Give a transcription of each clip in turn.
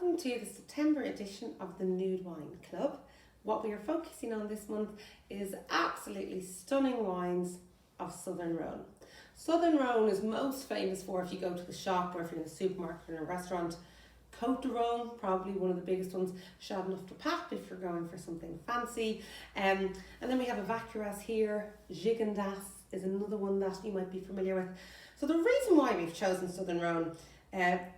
welcome to the September edition of the Nude Wine Club. What we are focusing on this month is absolutely stunning wines of Southern Rhone. Southern Rhone is most famous for, if you go to the shop or if you're in a supermarket or in a restaurant, Côte de Rhone, probably one of the biggest ones, Chardonnay de Pape if you're going for something fancy. And then we have a Vacuras here, Gigondas is another one that you might be familiar with. So the reason why we've chosen Southern Rhone,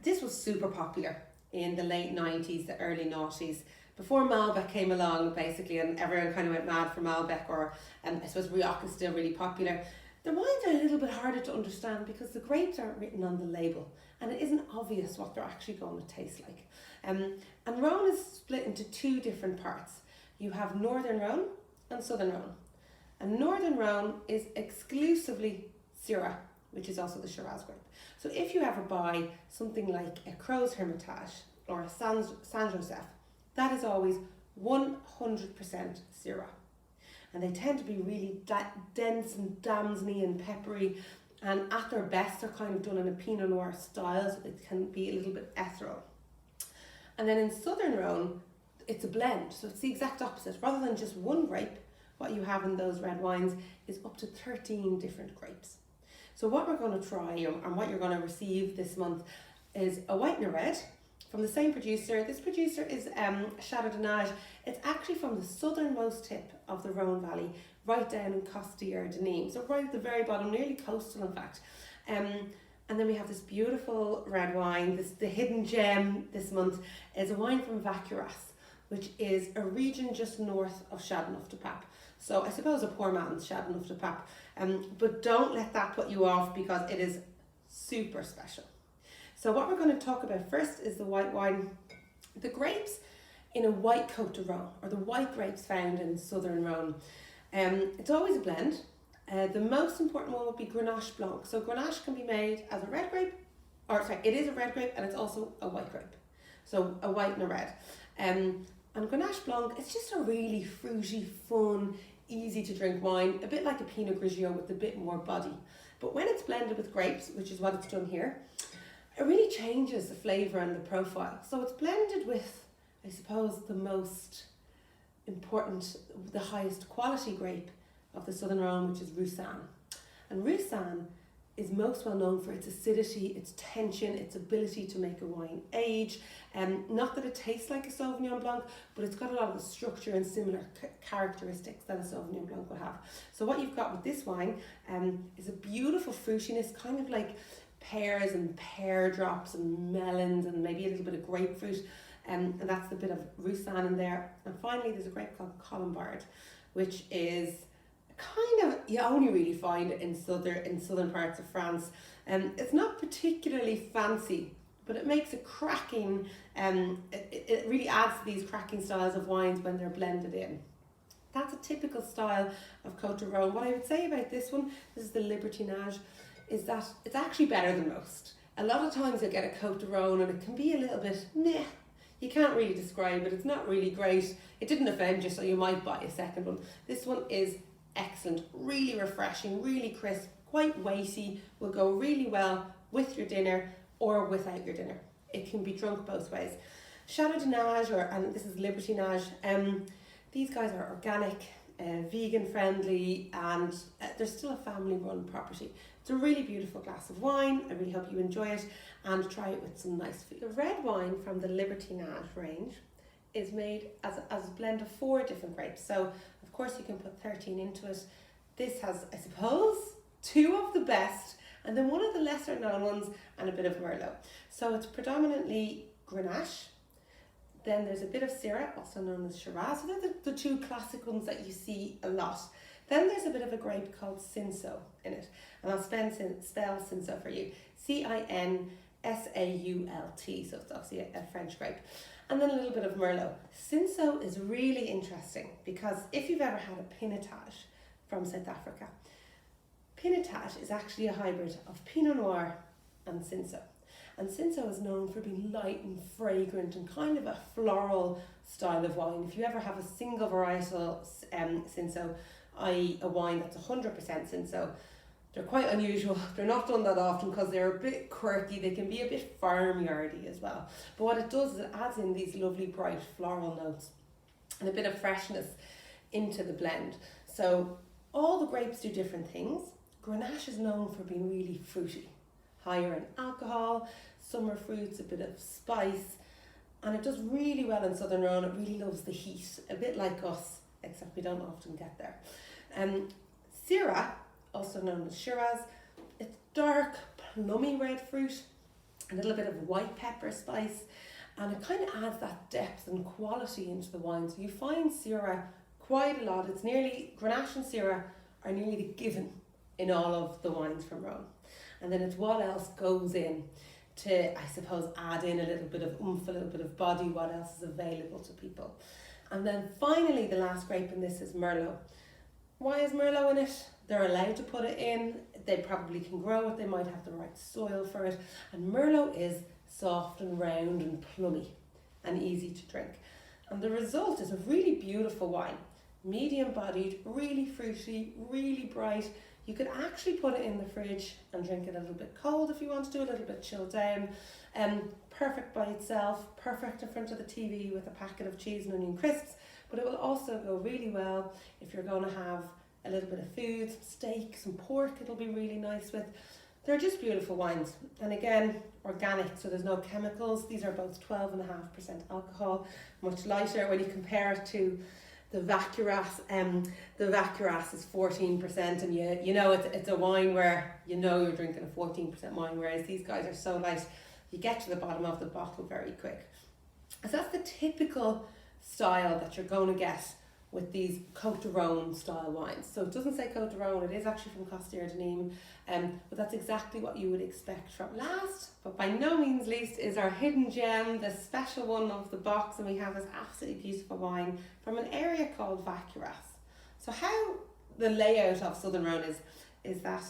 this was super popular in the late 90s, the early noughties, before Malbec came along basically, and everyone kind of went mad for Malbec, or I suppose Rioja is still really popular. The wines are a little bit harder to understand because the grapes aren't written on the label and it isn't obvious what they're actually going to taste like. And Rhone is split into two different parts. You have Northern Rhone and Southern Rhone. And Northern Rhone is exclusively Syrah, which is also the Shiraz grape. So if you ever buy something like a Crow's Hermitage or a Saint Joseph, that is always 100% Syrah. And they tend to be really dense and damsony and peppery, and at their best they're kind of done in a Pinot Noir style, so they can be a little bit ethereal. And then in Southern Rhone, it's a blend, so it's the exact opposite. Rather than just one grape, what you have in those red wines is up to 13 different grapes. So what we're going to try and what you're going to receive this month is a white and a red from the same producer. This producer is Chateau de Nage. It's actually from the southernmost tip of the Rhone Valley, right down in Costières de Nîmes, so right at the very bottom, nearly coastal in fact. And then we have this beautiful red wine. The hidden gem this month is a wine from Vacuras, which is a region just north of Chardonnay de Pape. So I suppose a poor man's Chardonnay de Pape. But don't let that put you off because it is super special. So what we're going to talk about first is the white wine. The grapes in a white Côte de Rhone, or the white grapes found in Southern Rhone. It's always a blend. The most important one would be Grenache Blanc. So Grenache can be made as a red grape, it is a red grape and it's also a white grape. So a white and a red. And Grenache Blanc, it's just a really fruity, fun, easy to drink wine, a bit like a Pinot Grigio with a bit more body. But when it's blended with grapes, which is what it's done here, it really changes the flavour and the profile. So it's blended with, I suppose, the most important, the highest quality grape of the Southern Rhone, which is Roussanne. And Roussanne is most well known for its acidity, its tension, its ability to make a wine age. Not that it tastes like a Sauvignon Blanc, but it's got a lot of the structure and similar characteristics that a Sauvignon Blanc would have. So what you've got with this wine is a beautiful fruitiness, kind of like pears and pear drops and melons and maybe a little bit of grapefruit. And that's the bit of Roussanne in there. And finally, there's a grape called Colombard, which is kind of, you only really find it in southern parts of France. It's not particularly fancy, but it makes a cracking, it really adds to these cracking styles of wines when they're blended in. That's a typical style of Côte de Rhone. What I would say about this one, this is the Libertinage, is that it's actually better than most. A lot of times you'll get a Côte de Rhone and it can be a little bit meh. You can't really describe it, it's not really great. It didn't offend you, so you might buy a second one. This one is excellent, really refreshing, really crisp, quite weighty, will go really well with your dinner or without your dinner. It can be drunk both ways. Chateau de Nage, and this is Libertinage, these guys are organic, vegan friendly, and they're still a family run property. It's a really beautiful glass of wine. I really hope you enjoy it and try it with some nice food. The red wine from the Libertinage range is made as a blend of 4 different grapes. So of course you can put 13 into it. This has, I suppose, 2 of the best and then 1 of the lesser known ones and a bit of Merlot. So it's predominantly Grenache. Then there's a bit of Syrah, also known as Shiraz. So they're the 2 classic ones that you see a lot. Then there's a bit of a grape called Cinsault in it. And I'll spell Cinsault for you. Cinsault. So it's obviously a French grape. And then a little bit of Merlot. Cinsault is really interesting because if you've ever had a Pinotage from South Africa, Pinotage is actually a hybrid of Pinot Noir and Cinsault. And Cinsault is known for being light and fragrant and kind of a floral style of wine. If you ever have a single varietal Cinsault, i.e. a wine that's 100% Cinsault, They're quite unusual. They're not done that often because they're a bit quirky. They can be a bit farmyardy as well. But what it does is it adds in these lovely bright floral notes and a bit of freshness into the blend. So all the grapes do different things. Grenache is known for being really fruity, higher in alcohol, summer fruits, a bit of spice, and it does really well in Southern Rhone. It really loves the heat, a bit like us, except we don't often get there. Syrah, also known as Shiraz, it's dark, plummy red fruit, a little bit of white pepper spice, and it kind of adds that depth and quality into the wine. So you find Syrah quite a lot. It's nearly, Grenache and Syrah are nearly the given in all of the wines from Rhone. And then it's what else goes in to, I suppose, add in a little bit of oomph, a little bit of body, what else is available to people. And then finally, the last grape in this is Merlot. Why is Merlot in it? They're allowed to put it in. They probably can grow it. They might have the right soil for it. And Merlot is soft and round and plummy and easy to drink. And the result is a really beautiful wine. Medium bodied, really fruity, really bright. You could actually put it in the fridge and drink it a little bit cold if you want to do a little bit chilled down. Perfect by itself, perfect in front of the TV with a packet of cheese and onion crisps, but it will also go really well if you're going to have a little bit of food, some steak, some pork, it'll be really nice with. They're just beautiful wines. And again, organic, so there's no chemicals. These are both 12.5% alcohol, much lighter when you compare it to the Vacuras. The Vacuras is 14%, and you know it's a wine where you know you're drinking a 14% wine, whereas these guys are so light, you get to the bottom of the bottle very quick. So that's the typical style that you're going to get with these Côte de Rhône style wines. So it doesn't say Côte de Rhône, it is actually from Costières de Nîmes, but that's exactly what you would expect from. Last, but by no means least, is our hidden gem, the special one of the box, and we have this absolutely beautiful wine from an area called Vacuras. So how the layout of Southern Rhone is that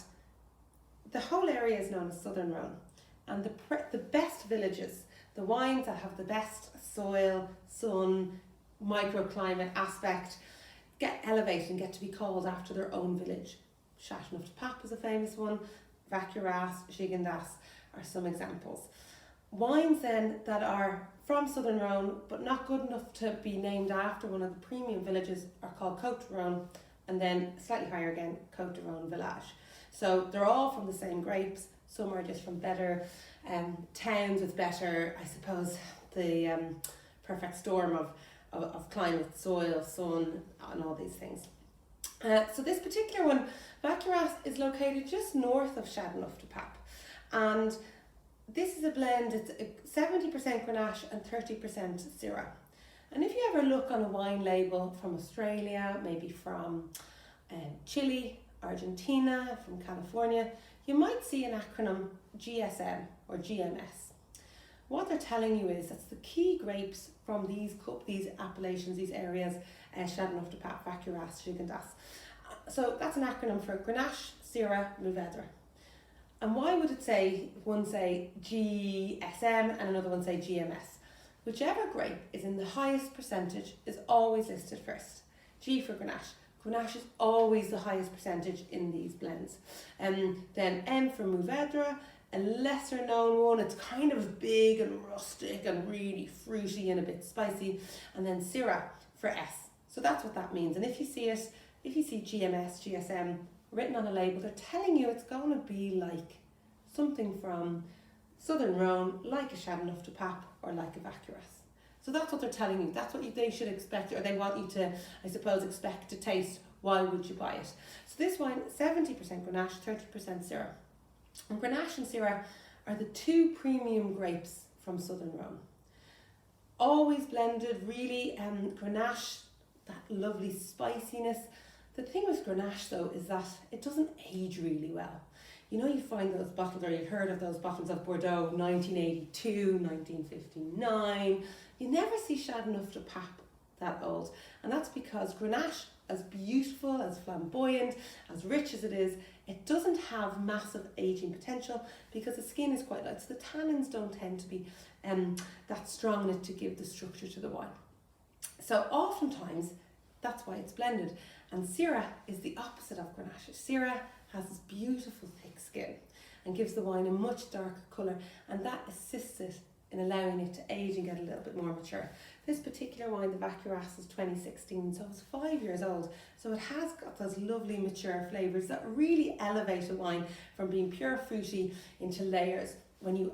the whole area is known as Southern Rhone, and the best villages, the wines that have the best soil, sun, microclimate aspect, get elevated and get to be called after their own village. Châteauneuf-du-Pape is a famous one, Vacuras, Gigondas are some examples. Wines then that are from Southern Rhone but not good enough to be named after one of the premium villages are called Côte de Rhône, and then slightly higher again, Côte de Rhône Village. So they're all from the same grapes, some are just from better towns with better, I suppose, the perfect storm of climate, soil, sun, and all these things. So this particular one, Vacuras, is located just north of Châteauneuf-du-Pape, and this is a blend. It's 70% Grenache and 30% Syrah. And if you ever look on a wine label from Australia, maybe from Chile, Argentina, from California, you might see an acronym GSM or GMS. What they're telling you is that's the key grapes from these appellations, these areas, Châteauneuf-du-Pape, Vacuras, Gigondas. So that's an acronym for Grenache, Syrah, Mourvèdre. And why would it say, one say GSM and another one say GMS? Whichever grape is in the highest percentage is always listed first. G for Grenache. Grenache is always the highest percentage in these blends. Then M for Mourvèdre, a lesser known one, it's kind of big and rustic and really fruity and a bit spicy. And then Syrah for S. So that's what that means. And if you see GMS, GSM written on a label, they're telling you it's going to be like something from Southern Rhone, like a Châteauneuf-du-Pape or like a Vacuras. So that's what they're telling you. That's what they should expect, or they want you to, I suppose, expect to taste. Why would you buy it? So this wine, 70% Grenache, 30% Syrah. And Grenache and Syrah are the two premium grapes from Southern Rhone. Always blended, really, Grenache, that lovely spiciness. The thing with Grenache though is that it doesn't age really well. You know, you find those bottles, or you've heard of those bottles of Bordeaux, 1982, 1959. You never see Châteauneuf-du-Pape that old. And that's because Grenache, as beautiful, as flamboyant, as rich as it is, it doesn't have massive aging potential because the skin is quite light. So the tannins don't tend to be that strong enough to give the structure to the wine. So oftentimes, that's why it's blended. And Syrah is the opposite of Grenache. Syrah has this beautiful thick skin and gives the wine a much darker colour, and that assists it in allowing it to age and get a little bit more mature. This particular wine, the Vacuras, is 2016, so it's 5 years old. So it has got those lovely mature flavours that really elevate a wine from being pure fruity into layers when you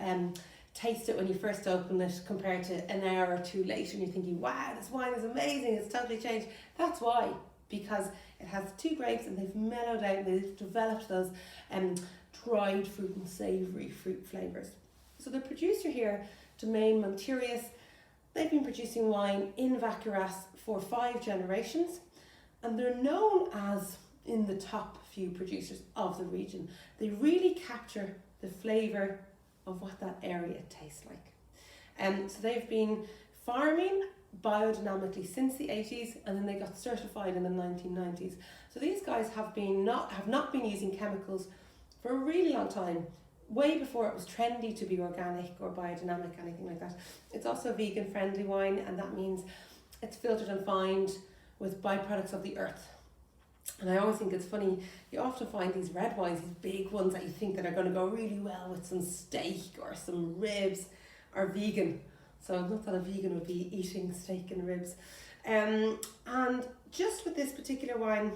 taste it when you first open it, compared to an hour or two later and you're thinking, wow, this wine is amazing, it's totally changed. That's why, because it has 2 grapes and they've mellowed out, they've developed those dried fruit and savoury fruit flavours. So the producer here, Domaine Monturius, they've been producing wine in Vacuras for 5 generations, and they're known as in the top few producers of the region. They really capture the flavour of what that area tastes like. So they've been farming biodynamically since the 80s, and then they got certified in the 1990s. So these guys have not been using chemicals for a really long time, way before it was trendy to be organic or biodynamic, anything like that. It's also a vegan friendly wine, and that means it's filtered and fined with byproducts of the earth. And I always think it's funny, you often find these red wines, these big ones that you think that are going to go really well with some steak or some ribs, are vegan. So not that a vegan would be eating steak and ribs. And just with this particular wine,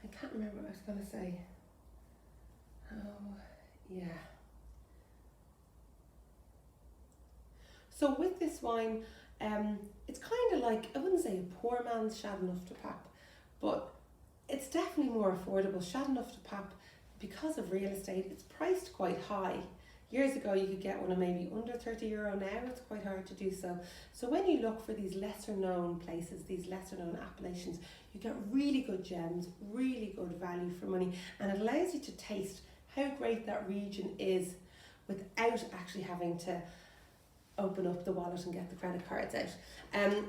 I can't remember what I was going to say. Oh, yeah. So with this wine, it's kind of like, I wouldn't say a poor man's Chateauneuf du Pape, but it's definitely more affordable. Chateauneuf du Pape, because of real estate, it's priced quite high. Years ago you could get one of maybe under €30. Now it's quite hard to do so. So when you look for these lesser known places, these lesser known appellations, you get really good gems, really good value for money, and it allows you to taste how great that region is without actually having to open up the wallet and get the credit cards out.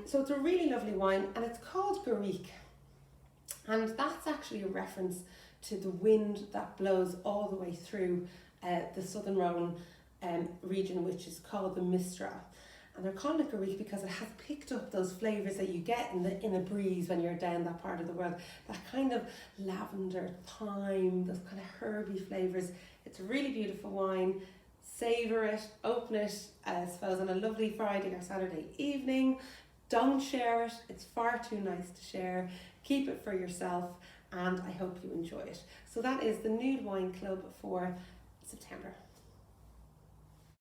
So it's a really lovely wine, and it's called Garrigue. And that's actually a reference to the wind that blows all the way through the Southern Rhone region, which is called the Mistral. And they're calling it Garrigue because it has picked up those flavours that you get in a breeze when you're down that part of the world. That kind of lavender, thyme, those kind of herby flavours. It's a really beautiful wine. Savour it, open it, I suppose, on a lovely Friday or Saturday evening. Don't share it, it's far too nice to share. Keep it for yourself, and I hope you enjoy it. So that is the Nude Wine Club for September.